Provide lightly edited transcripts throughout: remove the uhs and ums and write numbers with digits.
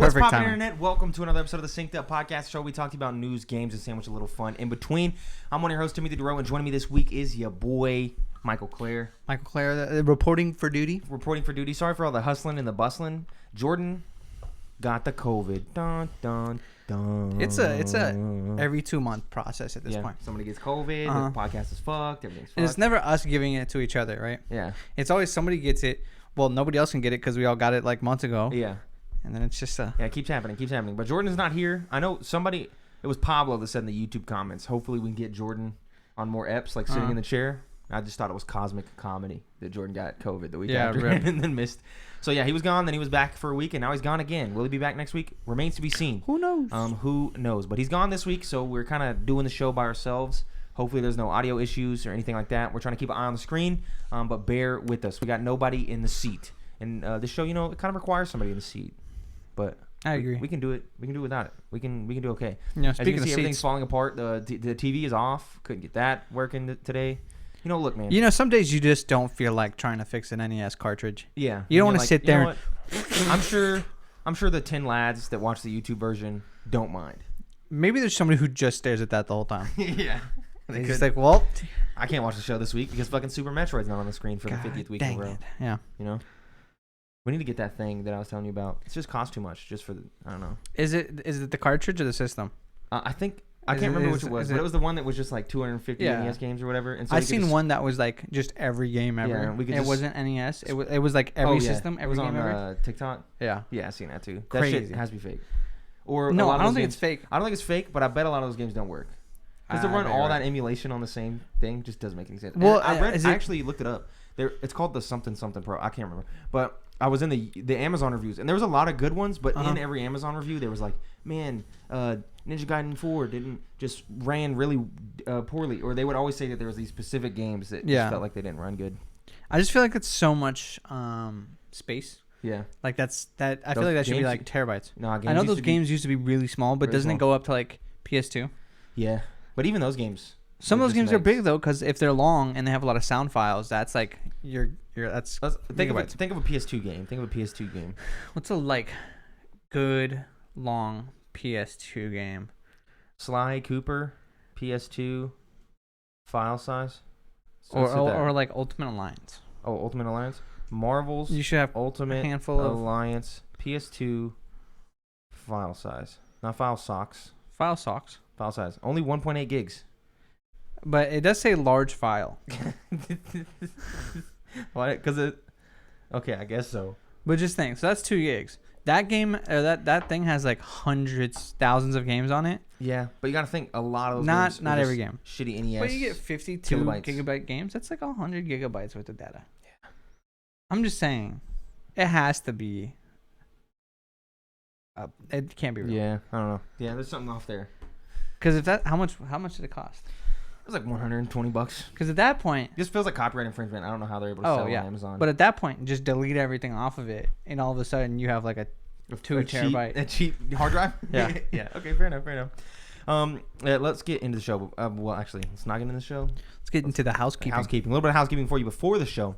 perfect What's time. poppin' internet? Welcome to another episode of the Synced Up Podcast Show. We talked about news, games, and sandwich a little fun in between. I'm one of your hosts, Timothy DeRoe, and joining me this week is your boy, Michael Clare. Michael Clare, reporting for duty. Reporting for duty. Sorry for all the hustling and the bustling. Jordan got the COVID. Dun, dun, dun. It's a every 2 month process at this point. Somebody gets COVID, the podcast is fucked, everything's fucked. And it's never us giving it to each other, right? Yeah. It's always somebody gets it. Well, nobody else can get it because we all got it like months ago. Yeah. And then it's just Yeah, it keeps happening. But Jordan's not here. I know somebody, it was Pablo that said in the YouTube comments, hopefully we can get Jordan on more eps, like sitting in the chair. I just thought it was cosmic comedy that Jordan got COVID the week after and then missed. So yeah, he was gone, then he was back for a week, and now he's gone again. Will he be back next week? Remains to be seen. Who knows? Who knows? But he's gone this week, so we're kind of doing the show by ourselves. Hopefully there's no audio issues or anything like that. We're trying to keep an eye on the screen, but bear with us. We got nobody in the seat. And this show, it kind of requires somebody in the seat. But I agree. We can do it. We can do it without it. We can do okay. Yeah, As you can see, everything's falling apart. The TV is off. Couldn't get that working today. Look, man. Some days you just don't feel like trying to fix an NES cartridge. Yeah. You don't want to sit there. I'm sure the 10 lads that watch the YouTube version don't mind. Maybe there's somebody who just stares at that the whole time. Yeah. They're just like, well, I can't watch the show this week because fucking Super Metroid's not on the screen for the 50th week in a row. Yeah. We need to get that thing that I was telling you about. It just costs too much just for I don't know. Is it the cartridge or the system? I can't remember which it was, but it was the one that was just like 250 NES games or whatever. And so I've seen one that was like just every game ever. Yeah, it wasn't NES. It was like every system, every game ever. On TikTok. Yeah. Yeah, I've seen that too. Crazy. That shit has to be fake. Or no, I don't think it's fake. I don't think it's fake, but I bet a lot of those games don't work. Because to run all that emulation on the same thing just doesn't make any sense. Well, I actually looked it up. It's called the something Pro. I can't remember, but I was in the Amazon reviews, and there was a lot of good ones. But in every Amazon review, there was like, man, Ninja Gaiden 4 just ran really poorly, or they would always say that there was these specific games that just felt like they didn't run good. I just feel like it's so much space. Yeah, like I feel like that should be like terabytes. No, I know those games used to be really small, but doesn't it go up to like PS2? Yeah, but even those games. Some of those games are big though, because if they're long and they have a lot of sound files, that's like that's think of a PS2 game. Think of a PS2 game. What's a good long PS2 game? Sly Cooper, PS2 file size, or like Ultimate Alliance. Oh, Ultimate Alliance, Marvel's. You should have Ultimate handful of Alliance PS2 file size, not file socks. File socks. File size only 1.8 gigs. But it does say large file. Why? Because okay, I guess so. But just think, so that's 2 gigs. That game, or that thing has like hundreds, thousands of games on it. Yeah, but you got to think a lot of those games. Not every game. Shitty NES. But you get 52 gigabyte games. That's like 100 gigabytes worth of data. Yeah. I'm just saying, it has to be. It can't be real. Yeah, I don't know. Yeah, there's something off there. Because how much did it cost? It was like $120. Because at that point, this feels like copyright infringement. I don't know how they're able to sell on Amazon. But at that point, just delete everything off of it, and all of a sudden you have like a 2 terabyte, a cheap hard drive. Yeah, yeah. Okay, fair enough. Let's get into the show. Well, actually, let's not get into the show. Let's get into the housekeeping. A little bit of housekeeping for you before the show.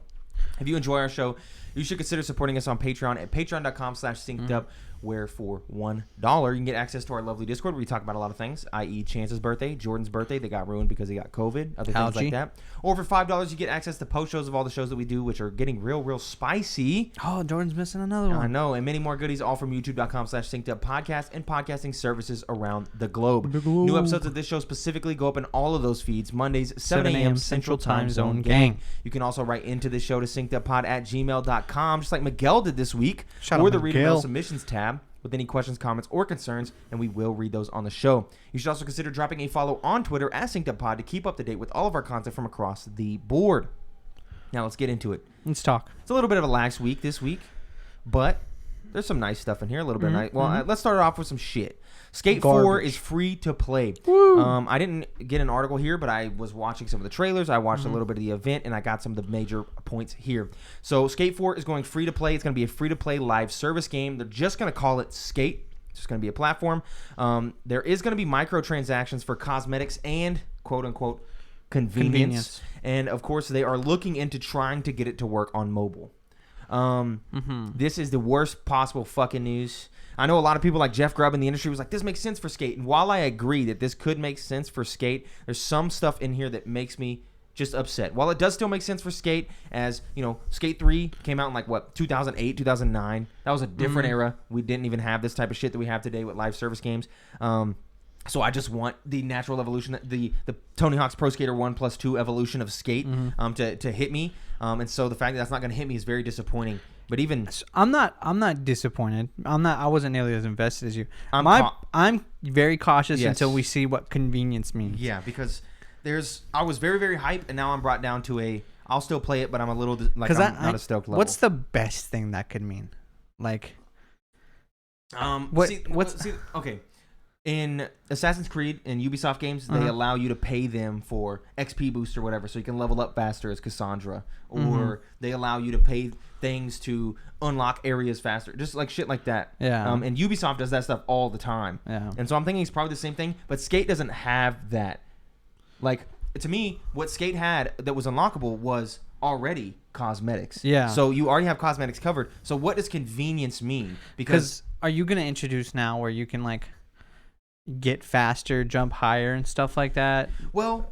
If you enjoy our show, you should consider supporting us on Patreon at patreon.com/syncedup, where for $1 you can get access to our lovely Discord where we talk about a lot of things, i.e. Chance's birthday, Jordan's birthday, they got ruined because he got COVID, other things like that. Or for $5 you get access to post shows of all the shows that we do, which are getting real spicy. Oh, Jordan's missing another one. I know, and many more goodies, all from youtube.com/synceduppodcast and podcasting services around the globe. New episodes of this show specifically go up in all of those feeds, Mondays, 7 a.m. Central Time Zone gang. You can also write into the show to synceduppod@gmail.com, just like Miguel did this week, or the Read Mail Submissions tab with any questions, comments, or concerns, and we will read those on the show. You should also consider dropping a follow on Twitter at synceduppod to keep up to date with all of our content from across the board. Now let's get into it. Let's talk. It's a little bit of a lax week this week, but there's some nice stuff in here. A little bit of nice. Well, let's start off with some shit. Skate 4 is free to play. I didn't get an article here, but I was watching some of the trailers. I watched a little bit of the event, and I got some of the major points here. So Skate 4 is going free to play. It's going to be a free to play live service game. They're just going to call it Skate. It's just going to be a platform. There is going to be microtransactions for cosmetics and quote-unquote convenience. And, of course, they are looking into trying to get it to work on mobile. This is the worst possible fucking news. I know a lot of people like Jeff Grubb in the industry was like, this makes sense for Skate. And while I agree that this could make sense for Skate, there's some stuff in here that makes me just upset. While it does still make sense for Skate, as you know, Skate 3 came out in like what, 2008, 2009. That was a different era. We didn't even have this type of shit that we have today with live service games. So I just want the natural evolution, the Tony Hawk's Pro Skater 1+2 evolution of Skate to hit me. And so the fact that that's not going to hit me is very disappointing. But even I'm not disappointed. I wasn't nearly as invested as you. I'm very cautious until we see what convenience means. Yeah, because I was very, very hyped, and now I'm brought down to I'll still play it, but I'm a little like I'm not a stoked level. What's the best thing that could mean? Like, okay. In Assassin's Creed and Ubisoft games, they allow you to pay them for XP boost or whatever, so you can level up faster as Cassandra, or they allow you to pay things to unlock areas faster, just like shit like that. Yeah. And Ubisoft does that stuff all the time. Yeah. And so I'm thinking it's probably the same thing, but Skate doesn't have that. Like, to me, what Skate had that was unlockable was already cosmetics. Yeah. So you already have cosmetics covered. So what does convenience mean? Because are you going to introduce now where you can like get faster, jump higher, and stuff like that? Well,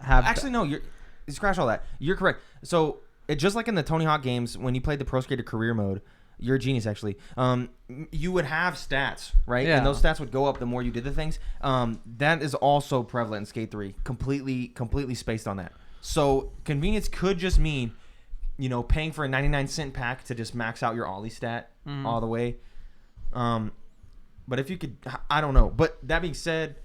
actually, no. You scratch all that. You're correct. So it just like in the Tony Hawk games, when you played the Pro Skater career mode, you're a genius actually. You would have stats, right? Yeah. And those stats would go up the more you did the things. That is also prevalent in Skate 3. Completely spaced on that. So convenience could just mean, you know, paying for a 99-cent pack to just max out your ollie stat all the way. But if you could, I don't know. But that being said,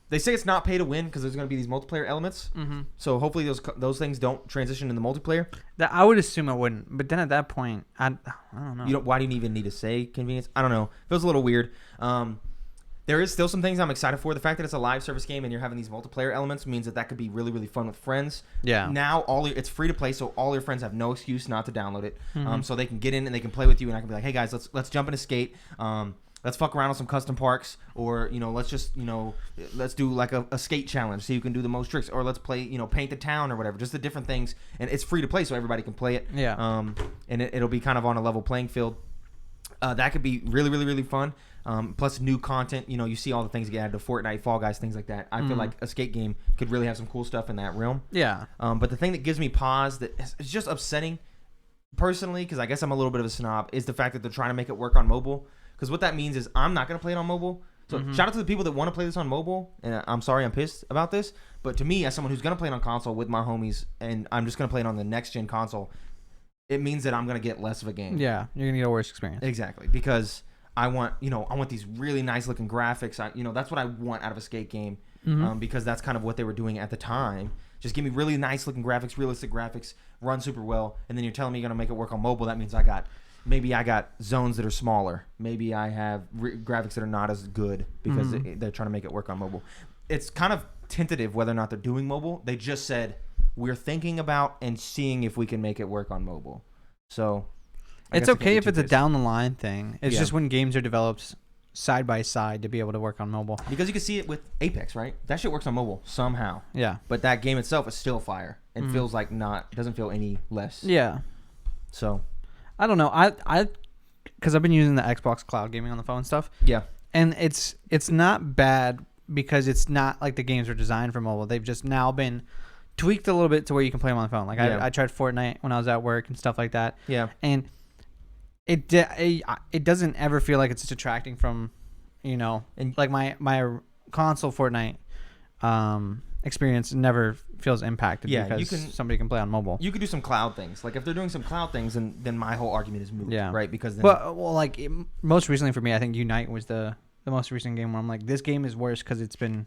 they say it's not pay to win because there's going to be these multiplayer elements. So hopefully those things don't transition into multiplayer. That I would assume it wouldn't. But then at that point, I don't know. Why do you even need to say convenience? I don't know. Feels a little weird. There is still some things I'm excited for. The fact that it's a live service game and you're having these multiplayer elements means that could be really, really fun with friends. Yeah. Now it's free to play, so all your friends have no excuse not to download it. So they can get in and they can play with you, and I can be like, hey guys, let's jump into Skate. Let's fuck around on some custom parks, or let's just let's do like a skate challenge so you can do the most tricks, or let's play paint the town or whatever, just the different things. And it's free to play, so everybody can play it. Yeah. And it'll be kind of on a level playing field. That could be really, really, really fun. Plus new content. You see all the things you get added to Fortnite, Fall Guys, things like that. I feel like a skate game could really have some cool stuff in that realm. Yeah. But the thing that gives me pause, that is just upsetting personally, because I guess I'm a little bit of a snob, is the fact that they're trying to make it work on mobile. Because what that means is I'm not going to play it on mobile. So shout out to the people that want to play this on mobile. And I'm sorry I'm pissed about this. But to me, as someone who's going to play it on console with my homies, and I'm just going to play it on the next-gen console, it means that I'm going to get less of a game. Yeah, you're going to get a worse experience. Exactly. Because I want these really nice-looking graphics. That's what I want out of a skate game. Because that's kind of what they were doing at the time. Just give me really nice-looking graphics, realistic graphics, run super well. And then you're telling me you're going to make it work on mobile. That means Maybe I got zones that are smaller. Maybe I have graphics that are not as good because they're trying to make it work on mobile. It's kind of tentative whether or not they're doing mobile. They just said, we're thinking about and seeing if we can make it work on mobile. So it's okay if it's a down the line thing. It's just when games are developed side by side to be able to work on mobile. Because you can see it with Apex, right? That shit works on mobile somehow. Yeah. But that game itself is still fire and feels like doesn't feel any less. Yeah. So I don't know. Because I've been using the Xbox cloud gaming on the phone stuff. Yeah. And it's not bad because it's not like the games were designed for mobile. They've just now been tweaked a little bit to where you can play them on the phone. Like I tried Fortnite when I was at work and stuff like that. Yeah. And it doesn't ever feel like it's detracting from, and like my console Fortnite experience never feels impacted because somebody can play on mobile. You could do some cloud things. Like if they're doing some cloud things, then my whole argument is moot, right? Because then most recently for me, I think Unite was the most recent game where I'm like, this game is worse because it's been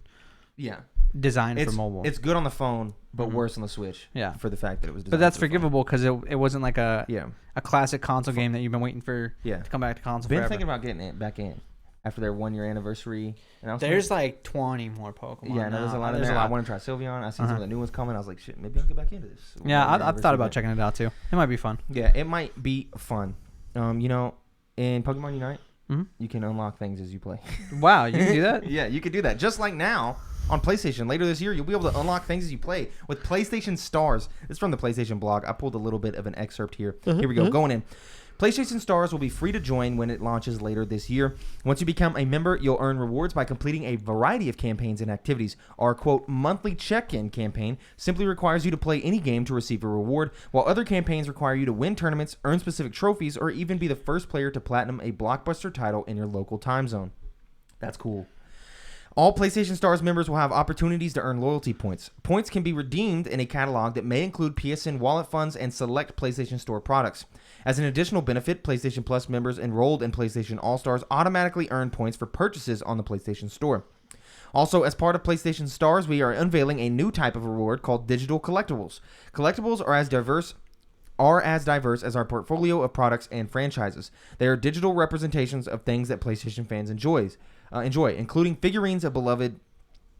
designed for mobile. It's good on the phone, but worse on the Switch. Yeah, for the fact that it was designed. But that's forgivable because it wasn't like a classic console game that you've been waiting for to come back to console. Been thinking about getting it back in after their 1 year anniversary announcement. There's like 20 more Pokemon. Yeah, no, there's a lot of there. I want to try Sylveon. I see some of the new ones coming. I was like, shit, maybe I'll get back into this. Yeah, I've thought about checking it out too. It might be fun. Yeah, it might be fun. In Pokemon Unite, you can unlock things as you play. Wow, you can do that? Yeah, you can do that. Just like now on PlayStation. Later this year, you'll be able to unlock things as you play with PlayStation Stars. It's from the PlayStation blog. I pulled a little bit of an excerpt here. Here we go. Going in. PlayStation Stars will be free to join when it launches later this year. Once you become a member, you'll earn rewards by completing a variety of campaigns and activities. Our, quote, monthly check-in campaign simply requires you to play any game to receive a reward, while other campaigns require you to win tournaments, earn specific trophies, or even be the first player to platinum a blockbuster title in your local time zone. That's cool. All PlayStation Stars members will have opportunities to earn loyalty points. Points can be redeemed in a catalog that may include PSN wallet funds and select PlayStation Store products. As an additional benefit, PlayStation Plus members enrolled in PlayStation All-Stars automatically earn points for purchases on the PlayStation Store. Also, as part of PlayStation Stars, we are unveiling a new type of reward called Digital Collectibles. Collectibles are as diverse as our portfolio of products and franchises. They are digital representations of things that PlayStation fans enjoy, including figurines of beloved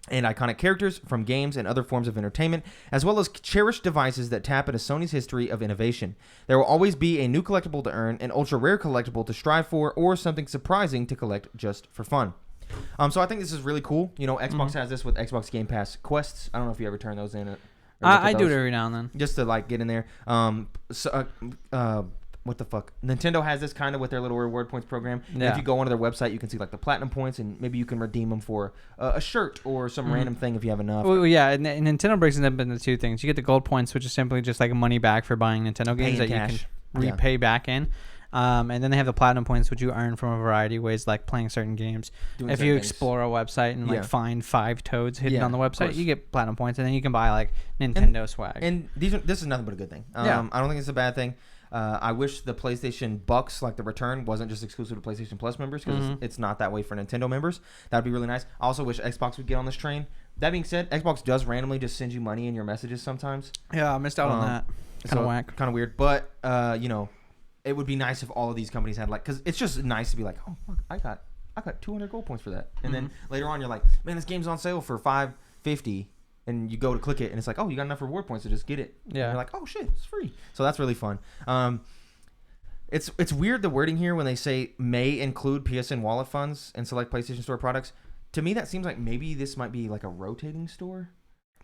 and iconic characters from games and other forms of entertainment, as well as cherished devices that tap into Sony's history of innovation. There will always be a new collectible to earn, an ultra-rare collectible to strive for, or something surprising to collect just for fun. So I think this is really cool. You know, Xbox has this with Xbox Game Pass quests. I don't know if you ever turn those in. I do it every now and then. Just to, like, get in there. What the fuck? Nintendo has this kind of with their little reward points program. And if you go onto their website, you can see, like, the platinum points, and maybe you can redeem them for a shirt or some random thing if you have enough. Well, yeah, and Nintendo breaks it up into two things. You get the gold points, which is simply just like money back for buying Nintendo games that cash. You can repay back in. And then they have the platinum points, which you earn from a variety of ways, like playing certain games. If you explore a website and like find 5 toads hidden on the website, you get platinum points, and then you can buy like Nintendo swag. And this is nothing but a good thing. I don't think it's a bad thing. I wish the PlayStation Bucks, like the return, wasn't just exclusive to PlayStation Plus members, because it's not that way for Nintendo members. That'd be really nice. I also wish Xbox would get on this train. That being said, Xbox does randomly just send you money in your messages sometimes. Yeah, I missed out on that. Kind of whack. Kind of weird. But, you know, it would be nice if all of these companies had, like, because it's just nice to be like, oh, fuck, I got 200 gold points for that. And then later on, you're like, man, this game's on sale for $5.50. And you go to click it, and it's like, oh, you got enough reward points to just get it. Yeah. And you're like, oh, shit, it's free. So that's really fun. It's weird, the wording here, when they say may include PSN wallet funds and select PlayStation Store products. To me, that seems like maybe this might be like a rotating store.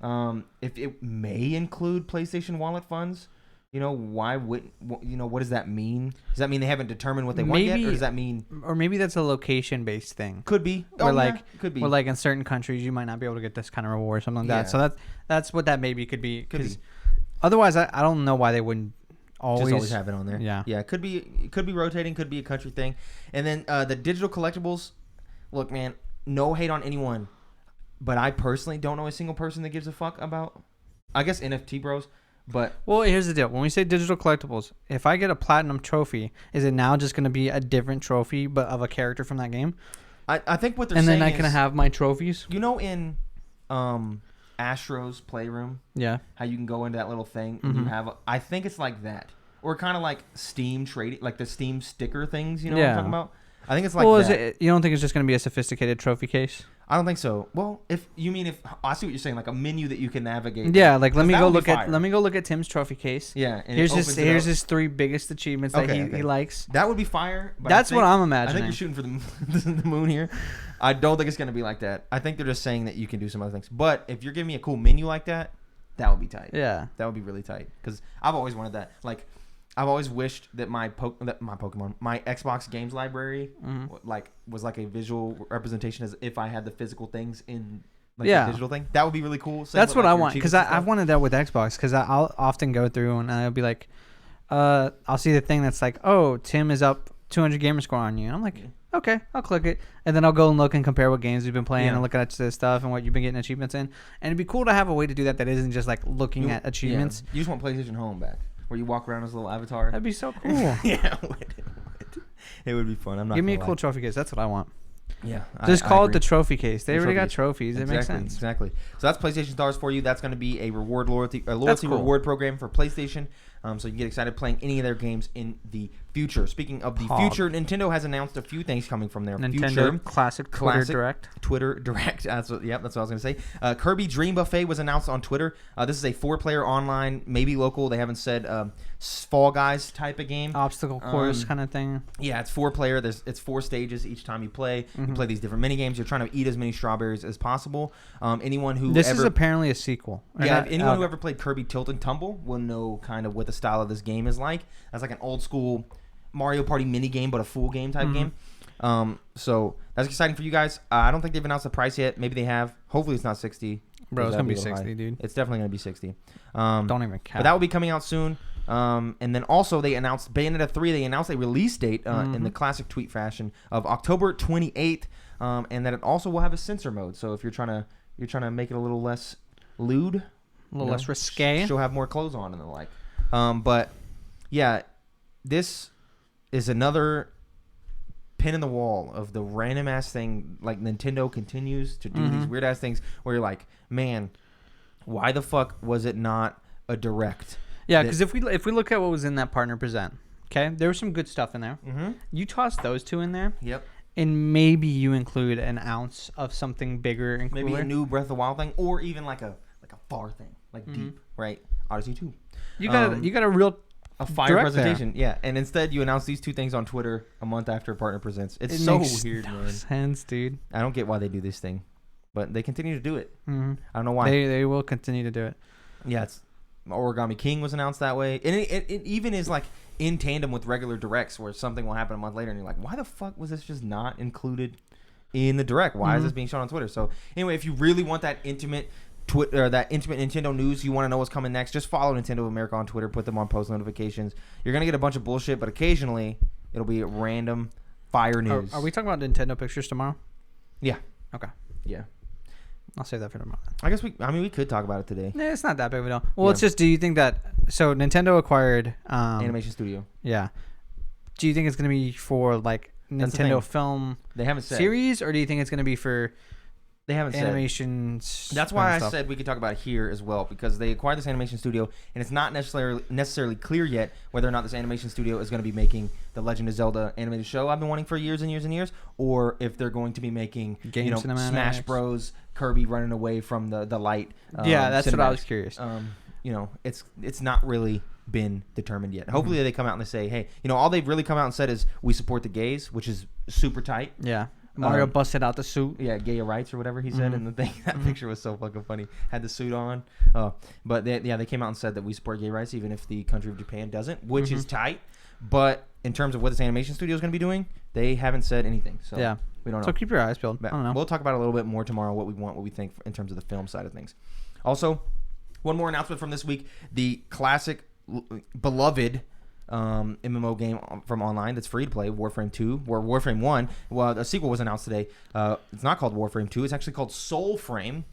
If it may include PlayStation wallet funds, you know, why would, you know, what does that mean? Does that mean they haven't determined what they want yet, or does that mean? Or maybe that's a location-based thing. Could be. Could be. Or like in certain countries, you might not be able to get this kind of reward or something like that. So that's what that maybe could be. Because otherwise, I don't know why they wouldn't always have it on there. Yeah. Yeah, it could be rotating, could be a country thing. And then the digital collectibles, look, man, no hate on anyone, but I personally don't know a single person that gives a fuck about, I guess, NFT bros. But well, here's the deal. When we say digital collectibles, if I get a platinum trophy, is it now just going to be a different trophy but of a character from that game? I think what they're saying is, and then I can have my trophies. You know, in Astro's Playroom, how you can go into that little thing and you have I think it's like that, or kind of like Steam trading, like the Steam sticker things. You know what I'm talking about? I think it's like that. You don't think it's just going to be a sophisticated trophy case? I don't think so. Well, if I see what you're saying, like a menu that you can navigate. Yeah, like let me go look at Tim's trophy case. Yeah, and here's his 3 biggest achievements that he likes. That would be fire. But that's what I'm imagining. I think you're shooting for the moon here. I don't think it's going to be like that. I think they're just saying that you can do some other things. But if you're giving me a cool menu like that, that would be tight. Yeah, that would be really tight, because I've always wanted that. Like, I've always wished that my Xbox games library was like a visual representation, as if I had the physical things in the digital thing. That would be really cool. That's what I want, because I've wanted that with Xbox, because I'll often go through and I'll be like, I'll see the thing that's like, oh, Tim is up 200 gamer score on you. And I'm like, okay, I'll click it. And then I'll go and look and compare what games we've been playing and look at this stuff and what you've been getting achievements in. And it'd be cool to have a way to do that isn't just like looking at achievements. You just want PlayStation Home back, where you walk around as a little avatar. That'd be so cool. Yeah, it would be fun. I'm not. Give me a cool trophy case. That's what I want. Yeah, just call it the trophy case. They already got trophies. It makes sense. Exactly. So that's PlayStation Stars for you. That's going to be a loyalty reward program for PlayStation. So you can get excited playing any of their games in the future. Speaking of the future, Nintendo has announced a few things coming from their future. Classic Twitter Direct. Twitter Direct. That's what I was going to say. Kirby Dream Buffet was announced on Twitter. This is a 4-player online, maybe local. They haven't said Fall Guys type of game. Obstacle course kind of thing. Yeah, it's 4-player. It's 4 stages each time you play. You play these different mini games. You're trying to eat as many strawberries as possible. This is apparently a sequel. Yeah, anyone who ever played Kirby Tilt and Tumble will know kind of what the style of this game is like. That's like an old school Mario Party mini game, but a full game type game. So that's exciting for you guys. I don't think they've announced the price yet. Maybe they have. Hopefully it's not $60. Bro, it's gonna be $60, dude. It's definitely gonna be $60. Don't even count. But that will be coming out soon. And then also they announced Bayonetta 3. They announced a release date in the classic tweet fashion of October 28th, and that it also will have a censor mode. So if you're trying to make it a little less lewd, a little less risque, she'll have more clothes on and the like. But yeah, this is another pin in the wall of the random ass thing. Like Nintendo continues to do these weird ass things where you're like, man, why the fuck was it not a direct? Yeah, because if we look at what was in that partner present, okay, there was some good stuff in there. You toss those two in there. Yep. And maybe you include an ounce of something bigger and cooler. Maybe a new Breath of the Wild thing, or even like a far thing, like deep, right? Odyssey 2. You got a real fire presentation, yeah. And instead, you announce these two things on Twitter a month after a partner presents. It so weird, no man. Sense, dude. I don't get why they do this thing, but they continue to do it. I don't know why. They will continue to do it. Yeah, it's Origami King was announced that way, and it even is like in tandem with regular directs, where something will happen a month later, and you're like, why the fuck was this just not included in the direct? Why is this being shown on Twitter? So anyway, if you really want that intimate Nintendo news, you want to know what's coming next, just follow Nintendo of America on Twitter, put them on post notifications. You're gonna get a bunch of bullshit, but occasionally it'll be random fire news. Are we talking about Nintendo pictures tomorrow? Yeah. Okay. Yeah. I'll save that for tomorrow. I guess we could talk about it today. Yeah, it's not that big of a deal. Well, it's just, do you think that, so Nintendo acquired Animation Studio. Yeah. Do you think it's going to be for like Nintendo film they haven't said series, or do you think it's going to be for they haven't animations? Said. That's why I said we could talk about it here as well, because they acquired this animation studio, and it's not necessarily clear yet whether or not this animation studio is going to be making the Legend of Zelda animated show I've been wanting for years and years and years, or if they're going to be making Smash Bros, Kirby running away from the light. Yeah, that's what I was curious. It's not really been determined yet. Hopefully they come out and they say, hey, all they've really come out and said is we support the gays, which is super tight. Yeah. Mario busted out the suit. Yeah, gay rights or whatever he said in the thing. That picture was so fucking funny. Had the suit on. But they came out and said that we support gay rights even if the country of Japan doesn't, which is tight. But in terms of what this animation studio is going to be doing, they haven't said anything. So yeah. We don't know. So keep your eyes peeled. I don't know. We'll talk about it a little bit more tomorrow, what we think in terms of the film side of things. Also, one more announcement from this week. The classic, beloved MMO game from online that's free to play, Warframe 2, or Warframe 1. Well, a sequel was announced today. It's not called Warframe 2. It's actually called Soulframe.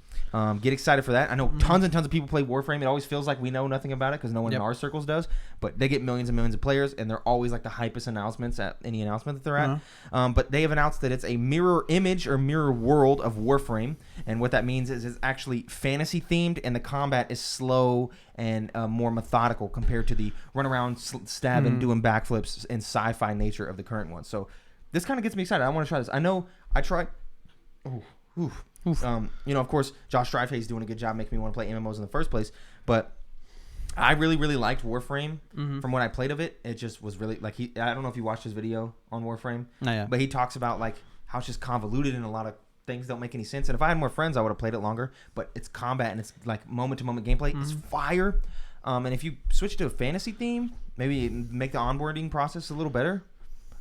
Get excited for that. I know tons and tons of people play Warframe. It always feels like we know nothing about it because no one in our circles does. But they get millions and millions of players, and they're always like the hypest announcements at any announcement that they're at. But they have announced that it's a mirror image or mirror world of Warframe. And what that means is it's actually fantasy themed, and the combat is slow and more methodical compared to the run around stabbing, doing backflips and sci-fi nature of the current one. So this kind of gets me excited. I want to try this. I know I tried. Of course, Josh Strifey is doing a good job making me want to play MMOs in the first place. But I really, really liked Warframe from what I played of it. It just was really like I don't know if you watched his video on Warframe, but he talks about like how it's just convoluted and a lot of things don't make any sense. And if I had more friends, I would have played it longer. But it's combat and it's like moment to moment gameplay. It's fire. And if you switch to a fantasy theme, maybe make the onboarding process a little better.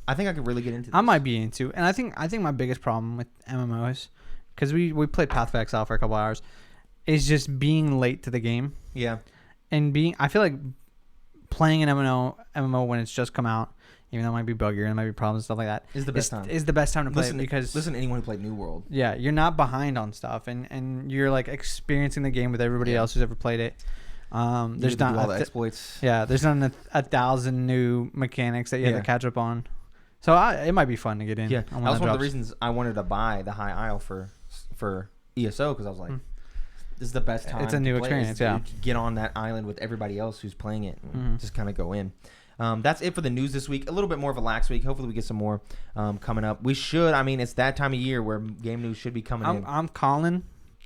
I think I could really get into this. I might be into, and I think my biggest problem with MMOs, because we played Path of Exile for a couple hours, is just being late to the game. Yeah. And I feel like playing an MMO when it's just come out, even though it might be buggier and there might be problems and stuff like that, is the best time. Is the best time to play it because listen to anyone who played New World. Yeah, you're not behind on stuff, and you're like experiencing the game with everybody else who's ever played it. There's not all the exploits. Yeah, there's not 1,000 new mechanics that you have to catch up on. So it might be fun to get in. Yeah, that was one of the reasons I wanted to buy the High Isle for ESO, because I was like, this is the best time. It's a new experience. Yeah, get on that island with everybody else who's playing it, and just kind of go in. That's it for the news this week. A little bit more of a lax week. Hopefully we get some more coming up. We should. I mean, it's that time of year where game news should be coming in. I'm calling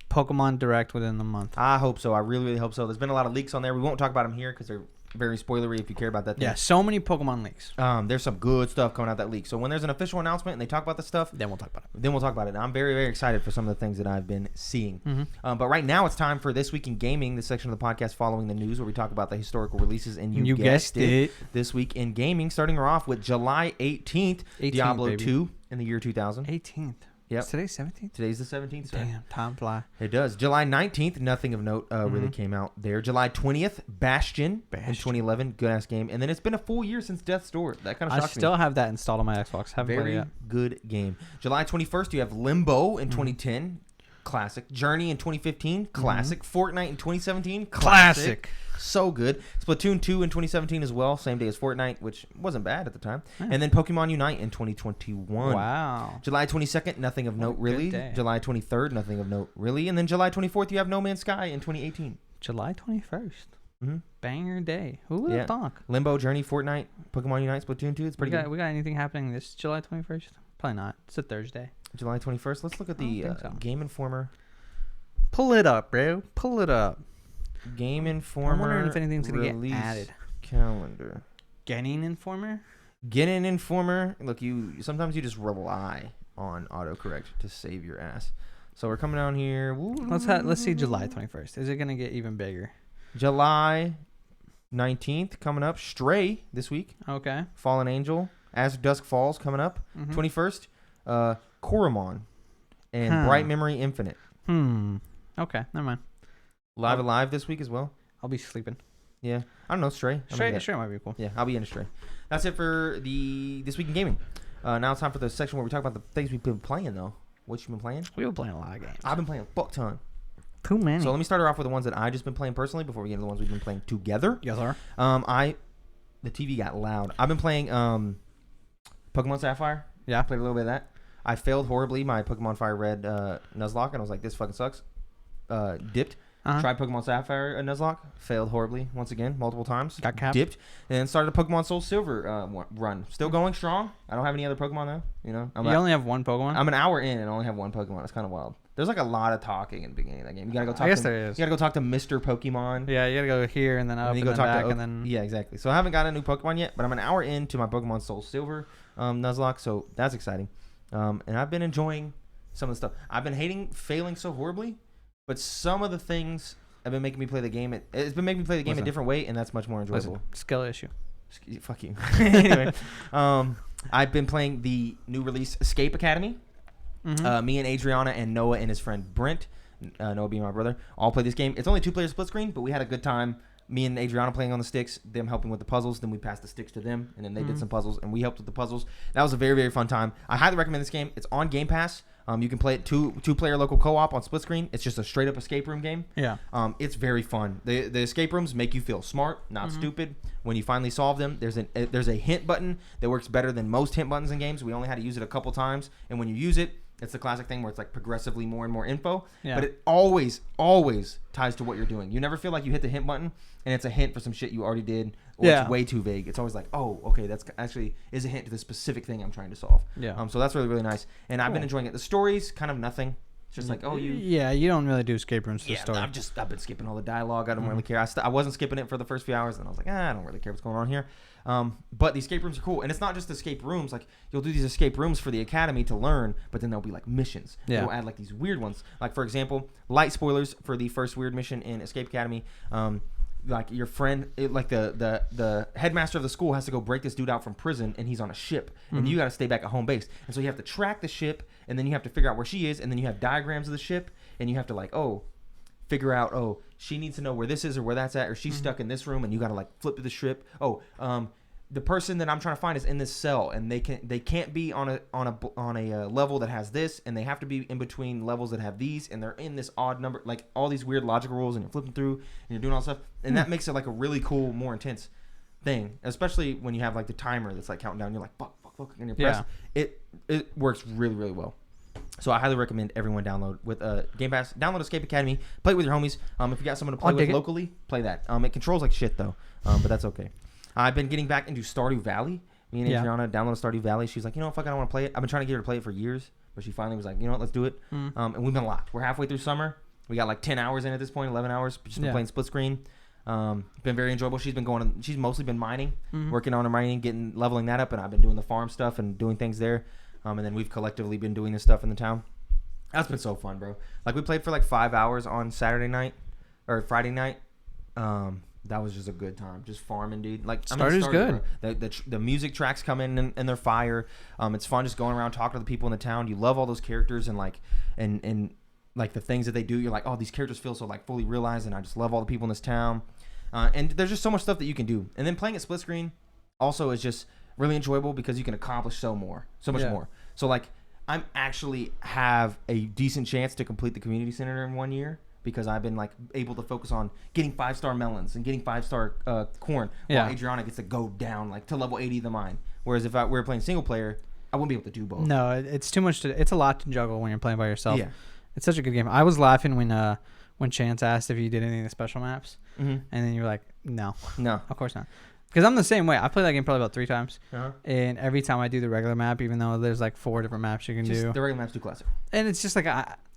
Pokemon Direct within the month. I hope so. I really, really hope so. There's been a lot of leaks on there. We won't talk about them here because they're very spoilery if you care about that thing. Yeah, so many Pokemon leaks. There's some good stuff coming out that leak. So when there's an official announcement and they talk about the stuff, then we'll talk about it. And I'm very, very excited for some of the things that I've been seeing. But right now it's time for This Week in Gaming, this section of the podcast following the news where we talk about the historical releases. And you guessed it. This Week in Gaming, starting her off with July 18th, Diablo 2 in the year 2000. 18th. Yep. Is today 17th? Today's the 17th, sir. Damn, time fly. It does. July 19th, nothing of note really came out there. July 20th, Bastion in 2011. Good-ass game. And then it's been a full year since Death's Door. That kind of shocks me. I still have that installed on my Xbox. Haven't played it yet. Good game. July 21st, you have Limbo in 2010. Classic. Journey in 2015. Classic. Fortnite in 2017. Classic. So good. Splatoon 2 in 2017 as well. Same day as Fortnite, which wasn't bad at the time. Yeah. And then Pokemon Unite in 2021. Wow. July 22nd, nothing of note really. July 23rd, nothing of note really. And then July 24th, you have No Man's Sky in 2018. July 21st. Banger day. Who would have thought? Limbo, Journey, Fortnite, Pokemon Unite, Splatoon 2. It's pretty good. We got anything happening this July 21st? Probably not. It's a Thursday. July 21st. Let's look at the Game Informer. Pull it up, bro. Pull it up. Game Informer. I'm wondering if anything's going to get added. Calendar. Getting Informer? Getting Informer. Look, sometimes you just rely on autocorrect to save your ass. So we're coming down here. Let's see July 21st. Is it going to get even bigger? July 19th coming up. Stray this week. Okay. Fallen Angel. As Dusk Falls coming up. 21st. Coromon. And Bright Memory Infinite. Okay, never mind. Live Alive this week as well. I'll be sleeping. Yeah. I don't know. Stray. Stray might be cool. Yeah, I'll be into Stray. That's it for This Week in Gaming. Now it's time for the section where we talk about the things we've been playing, though. What you been playing? We've been playing a lot of games. I've been playing a fuck ton. Too many. So let me start her off with the ones that I've just been playing personally before we get into the ones we've been playing together. Yes, sir. The TV got loud. I've been playing Pokemon Sapphire. Yeah. Played a little bit of that. I failed horribly my Pokemon Fire Red Nuzlocke, and I was like, this fucking sucks. Dipped. Tried Pokemon Sapphire Nuzlocke. Failed horribly once again, multiple times. Got capped. Dipped. And then started a Pokemon Soul Silver run. Still going strong. I don't have any other Pokemon though. You know, you only have one Pokemon? I'm an hour in and only have one Pokemon. It's kind of wild. There's like a lot of talking in the beginning of that game. You gotta go talk. I guess there is. You gotta go talk to Mr. Pokemon. Yeah, you gotta go here and then up and then back and then. Yeah, exactly. So I haven't got a new Pokemon yet, but I'm an hour into my Pokemon Soul Silver Nuzlocke, so that's exciting. And I've been enjoying some of the stuff. I've been hating failing so horribly, but some of the things have been making me play the game. It's been making me play the game a different way, and that's much more enjoyable. Skill issue. Fuck you. Anyway, I've been playing the new release Escape Academy. Me and Adriana and Noah and his friend Brent, Noah being my brother, all play this game. It's only 2-player split screen, but we had a good time. Me and Adriana playing on the sticks, them helping with the puzzles. Then we passed the sticks to them, and then they did some puzzles, and we helped with the puzzles. That was a very, very fun time. I highly recommend this game. It's on Game Pass. You can play it two-player local co-op on split screen. It's just a straight-up escape room game. Yeah. It's very fun. The escape rooms make you feel smart, not stupid. When you finally solve them, there's a hint button that works better than most hint buttons in games. We only had to use it a couple times, and when you use it, it's the classic thing where it's like progressively more and more info, but it always ties to what you're doing. You never feel like you hit the hint button and it's a hint for some shit you already did, or it's way too vague. It's always like, oh, okay, that's actually is a hint to the specific thing I'm trying to solve. Yeah. So that's really, really nice, and I've been enjoying it. The story's kind of nothing. It's just like, you don't really do escape rooms for the story. I've been skipping all the dialogue. I don't really care. I wasn't skipping it for the first few hours, and I was like, I don't really care what's going on here. But the escape rooms are cool, and it's not just escape rooms. Like, you'll do these escape rooms for the academy to learn, but then there'll be like missions. Yeah. They'll add like these weird ones. Like, for example, light spoilers for the first weird mission in Escape Academy. Like your friend, the headmaster of the school has to go break this dude out from prison, and he's on a ship, and you got to stay back at home base, and so you have to track the ship, and then you have to figure out where she is, and then you have diagrams of the ship, and you have to like figure out she needs to know where this is or where that's at, or she's stuck in this room, and you got to like flip to the ship. The person that I'm trying to find is in this cell, and they can't be on a level that has this, and they have to be in between levels that have these, and they're in this odd number, like all these weird logical rules, and you're flipping through and you're doing all this stuff, and that makes it like a really cool, more intense thing, especially when you have like the timer that's like counting down. You're like fuck, and you're pressed. It works really, really well. So I highly recommend everyone download with Game Pass. Download Escape Academy. Play it with your homies. If you got someone to play with locally, play that. It controls like shit though, but that's okay. I've been getting back into Stardew Valley. Me and Adriana downloaded Stardew Valley. She's like, fuck, I don't want to play it. I've been trying to get her to play it for years, but she finally was like, let's do it. And we've been locked. We're halfway through summer. We got like 10 hours in at this point, 11 hours. Just been playing split screen. Been very enjoyable. She's mostly been mining, working on her mining, leveling that up, and I've been doing the farm stuff and doing things there. And then we've collectively been doing this stuff in the town. That's been so fun, bro. Like, we played for like 5 hours on Saturday night or Friday night. That was just a good time, just farming, dude. Like, Stardew's good. The music tracks come in and they're fire. It's fun just going around talking to the people in the town. You love all those characters and like the things that they do. You're like, oh, these characters feel so like fully realized, and I just love all the people in this town. And there's just so much stuff that you can do. And then playing at split screen also is just really enjoyable because you can accomplish so much more. So like, I'm actually have a decent chance to complete the community center in 1 year. Because I've been like able to focus on getting 5-star melons and getting 5-star corn, while Adriana gets to go down like to level 80 of the mine. Whereas if we were playing single player, I wouldn't be able to do both. No, it's too much. It's a lot to juggle when you're playing by yourself. Yeah, it's such a good game. I was laughing when Chance asked if you did any of the special maps, and then you were like, no, of course not. Because I'm the same way. I played that game probably about 3 times, and every time I do the regular map, even though there's like 4 different maps you can do, the regular map's too classic, and it's just like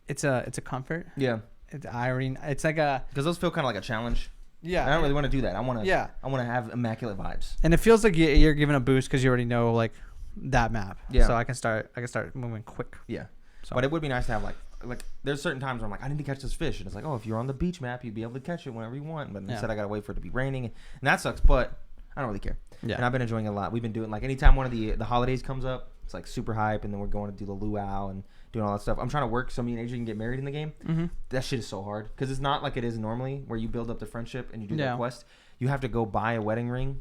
it's a comfort. Yeah. It's like a, because those feel kind of like a challenge. Yeah, I don't really want to do that. I want to have immaculate vibes. And it feels like you're giving a boost because you already know like that map. Yeah. So I can start moving quick. Yeah. So. But it would be nice to have like there's certain times where I'm like, I need to catch this fish, and it's like, oh, if you're on the beach map, you'd be able to catch it whenever you want. But instead, I gotta wait for it to be raining, and that sucks. But I don't really care. Yeah. And I've been enjoying it a lot. We've been doing like anytime one of the holidays comes up, it's like super hype, and then we're going to do the luau and doing all that stuff. I'm trying to work so me and Adrian can get married in the game. That shit is so hard because it's not like it is normally where you build up the friendship and you do the quest. You have to go buy a wedding ring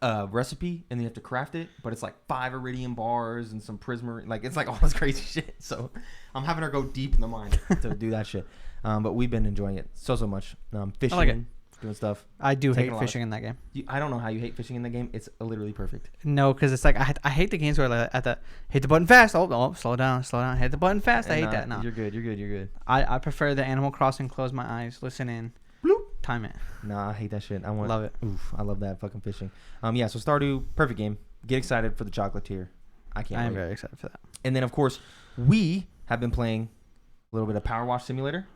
recipe and then you have to craft it, but it's like 5 iridium bars and some prismarine. Like, it's like all this crazy shit. So I'm having her go deep in the mine to do that shit. But we've been enjoying it so much. Fishing. I like it. Doing stuff. I do hate fishing in that game. I don't know how you hate fishing in the game. It's literally perfect. No, because it's like I hate the games where like hit the button fast. Oh, slow down. Hit the button fast. I hate that. No, you're good. I prefer the Animal Crossing. Close my eyes, listen in, bloop, time it. Nah, I hate that shit. Love it. Oof, I love that fucking fishing. Yeah. So Stardew, perfect game. Get excited for the chocolate tier. I am very excited for that. And then of course we have been playing a little bit of Power Wash Simulator.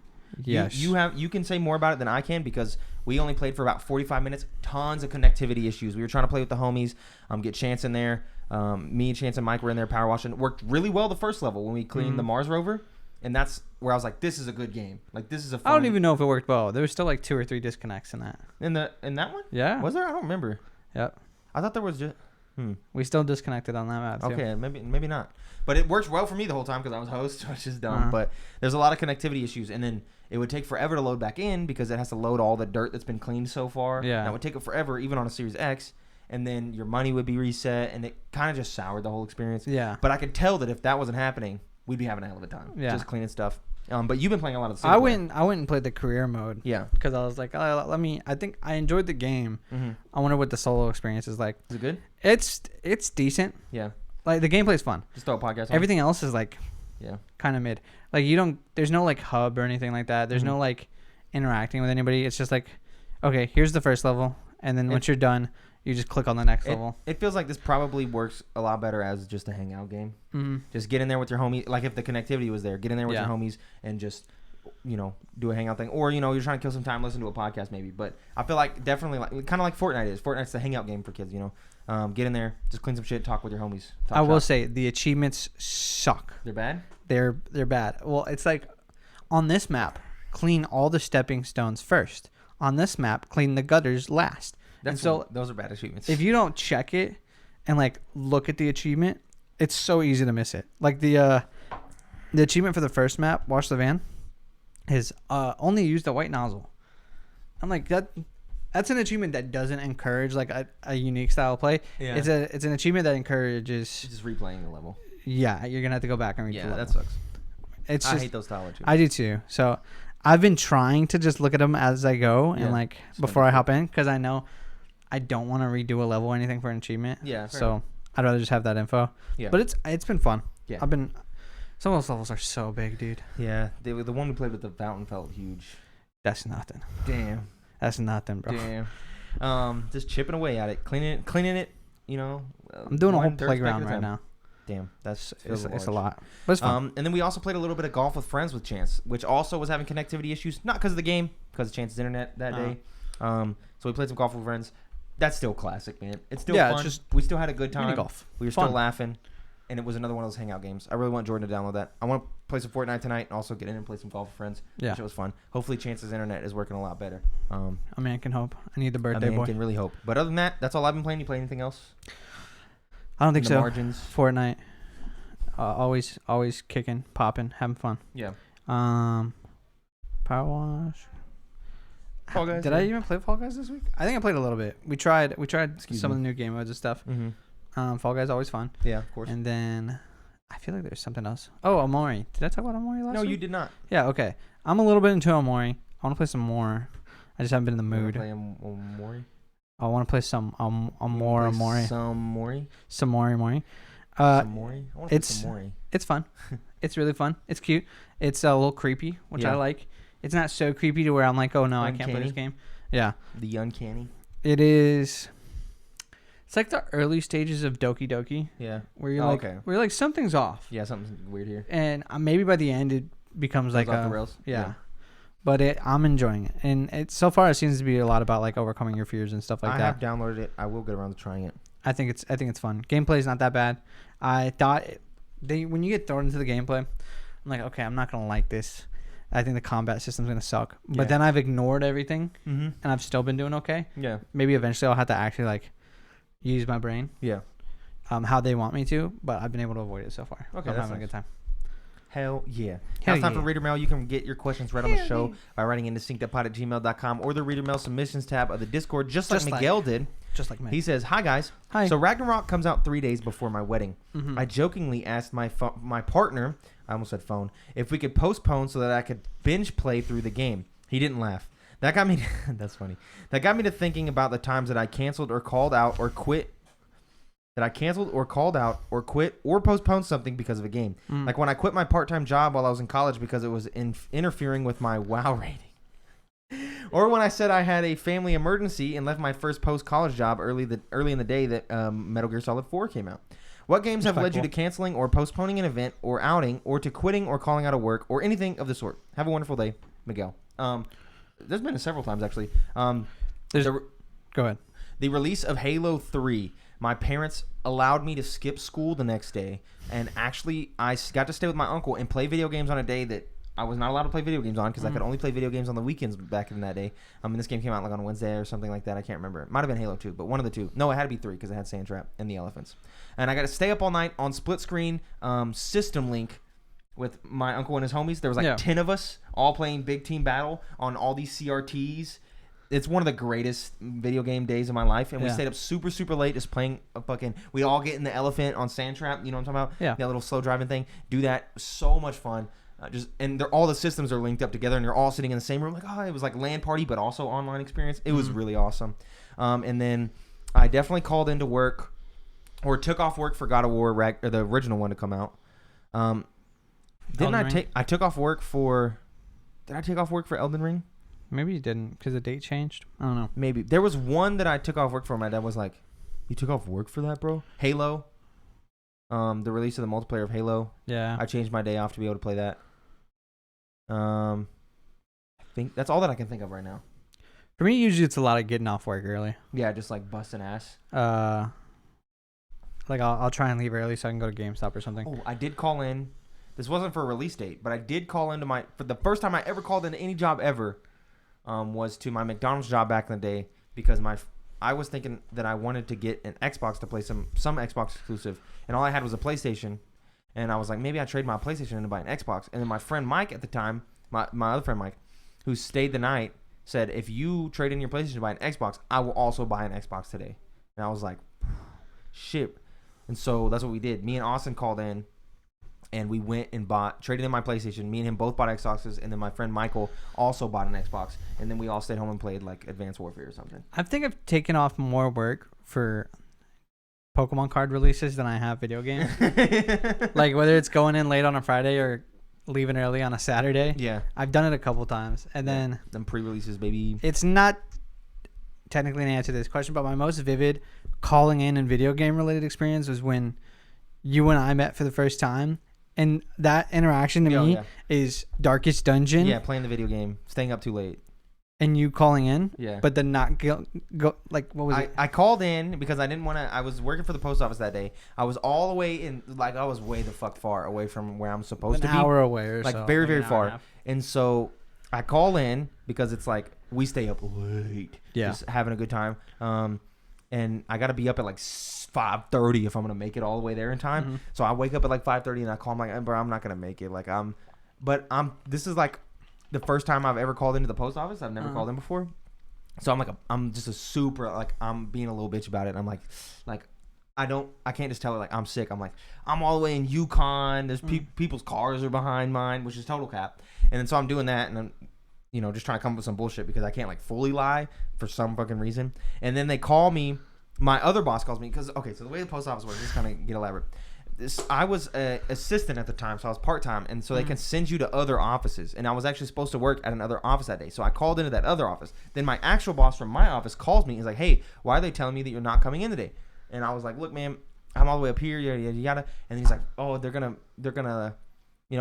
Yes. You can say more about it than I can because we only played for about 45 minutes. Tons of connectivity issues. We were trying to play with the homies, get Chance in there. Me and Chance and Mike were in there power washing. It worked really well the first level when we cleaned the Mars rover, and that's where I was like, this is a good game. Like, this is a fun. I don't even know if it worked well. There was still like 2 or 3 disconnects in that. In that one? Yeah. Was there? I don't remember. Yep. I thought there was just We still disconnected on that map too. Okay, maybe not. But it works well for me the whole time because I was host, which is dumb. But there's a lot of connectivity issues, and then it would take forever to load back in because it has to load all the dirt that's been cleaned so far. Yeah. That would take it forever, even on a Series X. And then your money would be reset, and it kind of just soured the whole experience. Yeah. But I could tell that if that wasn't happening, we'd be having a hell of a time. Yeah. Just cleaning stuff. But you've been playing a lot of the I went and played the career mode. Yeah. Because I was like, I think I enjoyed the game. I wonder what the solo experience is like. Is it good? It's decent. Yeah. Like, the gameplay's fun. Just throw a podcast on. Everything else is like, kind of mid. Like, there's no like hub or anything like that. There's no like interacting with anybody. It's just like, okay, here's the first level, and then once you're done, you just click on the next level. It feels like this probably works a lot better as just a hangout game. Just get in there with your homies. Like, if the connectivity was there, get in there with your homies and just, do a hangout thing. Or, you're trying to kill some time, listen to a podcast maybe. But I feel like definitely kind of like Fortnite is. Fortnite's the hangout game for kids, Get in there, just clean some shit, talk with your homies. I will say the achievements suck. They're bad? They're bad. Well, it's like on this map, clean all the stepping stones first. On this map, clean the gutters last. Those are bad achievements. If you don't check it and like look at the achievement, it's so easy to miss it. Like the achievement for the first map, Wash the Van, is only use the white nozzle. I'm like, that's an achievement that doesn't encourage like a unique style of play. Yeah. It's an achievement that encourages just replaying the level. Yeah, you're gonna have to go back and read the level. That sucks. I hate those style achievements. I do too. So I've been trying to just look at them as I go and like before I hop in, because I know I don't want to redo a level or anything for an achievement. Yeah. So enough. I'd rather just have that info. Yeah. But it's been fun. Yeah. Some of those levels are so big, dude. Yeah. The one we played with the fountain felt huge. That's nothing. Damn. That's nothing, bro. Damn. Just chipping away at it, cleaning it. I'm doing a whole playground right now. Damn, it's a lot. But it's fun. And then we also played a little bit of golf with friends with Chance, which also was having connectivity issues. Not because of the game, because of Chance's internet that day. So we played some golf with friends. That's still classic, man. It's still fun. We still had a good time. Mini golf. We were still laughing. And it was another one of those hangout games. I really want Jordan to download that. I want to play some Fortnite tonight and also get in and play some golf with friends. Yeah. It was fun. Hopefully Chance's internet is working a lot better. A man can hope. I need the birthday boy. A man can really hope. But other than that, that's all I've been playing. You play anything else? I don't think so. Margins? Fortnite. Always kicking, popping, having fun. Yeah. Power Wash. Fall Guys. Did I even play Fall Guys this week? I think I played a little bit. We tried some of the new game modes and stuff. Mm-hmm. Fall Guys always fun. Yeah, of course. And then I feel like there's something else. Oh, Omori. Did I talk about Omori last week? No, you did not. Yeah, okay. I'm a little bit into Omori. I want to play some more. I just haven't been in the mood. Play Omori? I want to play some more Omori. Some Mori? Some Mori. Some Mori? I want to play some Mori. It's fun. It's really fun. It's cute. It's a little creepy, which I like. It's not so creepy to where I'm like, oh no, I can't play this game. Yeah. The uncanny. It is. It's like the early stages of Doki Doki. Yeah. Where you're where you're like something's off. Yeah, something's weird here. And maybe by the end it becomes like off the rails. Yeah. But I'm enjoying it, and so far it seems to be a lot about like overcoming your fears and stuff like that. I have downloaded it. I will get around to trying it. I think it's fun. Gameplay is not that bad. I thought when you get thrown into the gameplay, I'm like, okay, I'm not gonna like this. I think the combat system's gonna suck. But then I've ignored everything, and I've still been doing okay. Yeah. Maybe eventually I'll have to actually like use my brain. Yeah. How they want me to, but I've been able to avoid it so far. Okay, so I'm having a good time. Hell yeah. Now it's time for Reader Mail. You can get your questions read on the show by writing into synceduppod@gmail.com or the Reader Mail submissions tab of the Discord, just like Miguel did. Just like me. He says, hi, guys. Hi. So Ragnarok comes out 3 days before my wedding. Mm-hmm. I jokingly asked my partner, I almost said phone, if we could postpone so that I could binge play through the game. He didn't laugh. That got me, that's funny. That got me to thinking about the times that I canceled or called out or quit. Or postponed something because of a game. Like when I quit my part-time job while I was in college because it was interfering with my WoW rating. Or when I said I had a family emergency and left my first post-college job early in the day that Metal Gear Solid 4 came out. What games have led you to canceling or postponing an event or outing or to quitting or calling out of work or anything of the sort? Have a wonderful day, Miguel. There's been several times, actually. Go ahead. The release of Halo 3. My parents allowed me to skip school the next day, and actually I got to stay with my uncle and play video games on a day that I was not allowed to play video games on because I could only play video games on the weekends back in that day. And this game came out like on a Wednesday or something like that. I can't remember. It might have been Halo 2, but one of the two. No, it had to be 3 because it had Sandtrap and the elephants. And I got to stay up all night on split screen System Link with my uncle and his homies. There was like 10 of us all playing big team battle on all these CRTs. It's one of the greatest video game days of my life, and we stayed up super, super late just playing a fucking... We all get in the elephant on Sandtrap, you know what I'm talking about? Yeah. That little slow driving thing. Do that. So much fun. All the systems are linked up together, and you're all sitting in the same room. Like, it was like LAN party, but also online experience. It was really awesome. And then I definitely called into work, or took off work for God of War, or the original one to come out. I took off work for... Did I take off work for Elden Ring? Maybe you didn't because the date changed. I don't know. Maybe. There was one that I took off work for. My dad was like, you took off work for that, bro? Halo. The release of the multiplayer of Halo. Yeah. I changed my day off to be able to play that. I think that's all that I can think of right now. For me, usually it's a lot of getting off work early. Yeah, just like busting ass. Like I'll try and leave early so I can go to GameStop or something. Oh, I did call in. This wasn't for a release date, but I did call into for the first time I ever called into any job ever. Was to my McDonald's job back in the day because I was thinking that I wanted to get an Xbox to play some Xbox exclusive, and all I had was a PlayStation, and I was like, maybe I trade my PlayStation in to buy an Xbox. And then my friend Mike at the time, my other friend Mike, who stayed the night, said, if you trade in your PlayStation to buy an Xbox, I will also buy an Xbox today. And I was like, shit. And so that's what we did. Me and Austin called in. And we went and traded in my PlayStation. Me and him both bought Xboxes, and then my friend Michael also bought an Xbox. And then we all stayed home and played like Advanced Warfare or something. I think I've taken off more work for Pokemon card releases than I have video games. Like whether it's going in late on a Friday or leaving early on a Saturday. Yeah, I've done it a couple times, and then them pre-releases, baby. It's not technically an answer to this question, but my most vivid calling in and video game related experience was when you and I met for the first time. And that interaction to me is Darkest Dungeon. Yeah, playing the video game, staying up too late. And you calling in? Yeah. But then not go like, what was it? I called in because I didn't want to. I was working for the post office that day. I was all the way in, like, I was way the fuck far away from where I'm supposed to be. An hour away or like, so. very, very far. And so I call in because it's like, we stay up late. Yeah. Just having a good time. And I got to be up at like 5:30 if I'm going to make it all the way there in time. Mm-hmm. So I wake up at like 5:30 and I call him like, bro, I'm not going to make it. Like, this is like the first time I've ever called into the post office. I've never called in before. So I'm just a super, like, I'm being a little bitch about it. I'm like, I can't just tell her like I'm sick. I'm like, I'm all the way in Yukon. There's people's cars are behind mine, which is total cap. And then so I'm doing that, and I'm, just trying to come up with some bullshit because I can't like fully lie for some fucking reason. And then they call me. My other boss calls me because, okay, so the way the post office works, just kind of get elaborate. I was an assistant at the time, so I was part-time, and so they can send you to other offices, and I was actually supposed to work at another office that day, so I called into that other office. Then my actual boss from my office calls me and is like, hey, why are they telling me that you're not coming in today? And I was like, look, man, I'm all the way up here, yada, yada, yada. And he's like, oh, they're gonna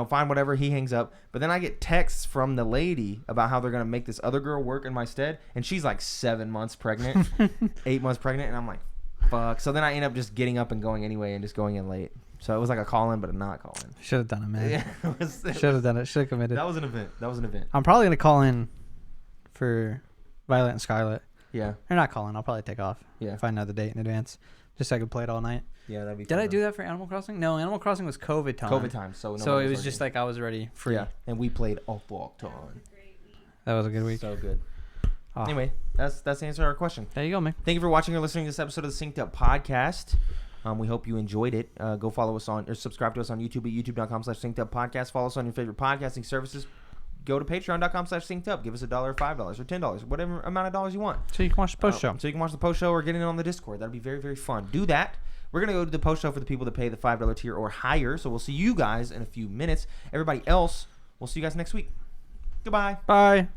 find whatever. He hangs up. But then I get texts from the lady about how they're gonna make this other girl work in my stead, and she's like 7 months pregnant, 8 months pregnant, and I'm like, fuck. So then I end up just getting up and going anyway and just going in late. So it was like a call in, but a not call in. Should have done it, man. Yeah, should have done it. Should have committed. That was an event. I'm probably gonna call in for Violet and Scarlet. Yeah. Or not calling. I'll probably take off. Yeah. Find another date in advance, just so I could play it all night. Yeah, that'd be. Did I do that for Animal Crossing? No, Animal Crossing was COVID time. So it was just like I was already free. Yeah, and we played a fuck ton. That was a good week. So good. Oh. Anyway, that's the answer to our question. There you go, man. Thank you for watching or listening to this episode of the Synced Up Podcast. We hope you enjoyed it. Go follow us or subscribe to us on YouTube at youtube.com/syncedupodcast. Follow us on your favorite podcasting services. Go to patreon.com/synced-up. Give us $1 or $5 or $10, whatever amount of dollars you want. So you can watch the post show. So you can watch the post show or get in on the Discord. That'd be very, very fun. Do that. We're going to go to the post show for the people that pay the $5 tier or higher. So we'll see you guys in a few minutes. Everybody else, we'll see you guys next week. Goodbye. Bye.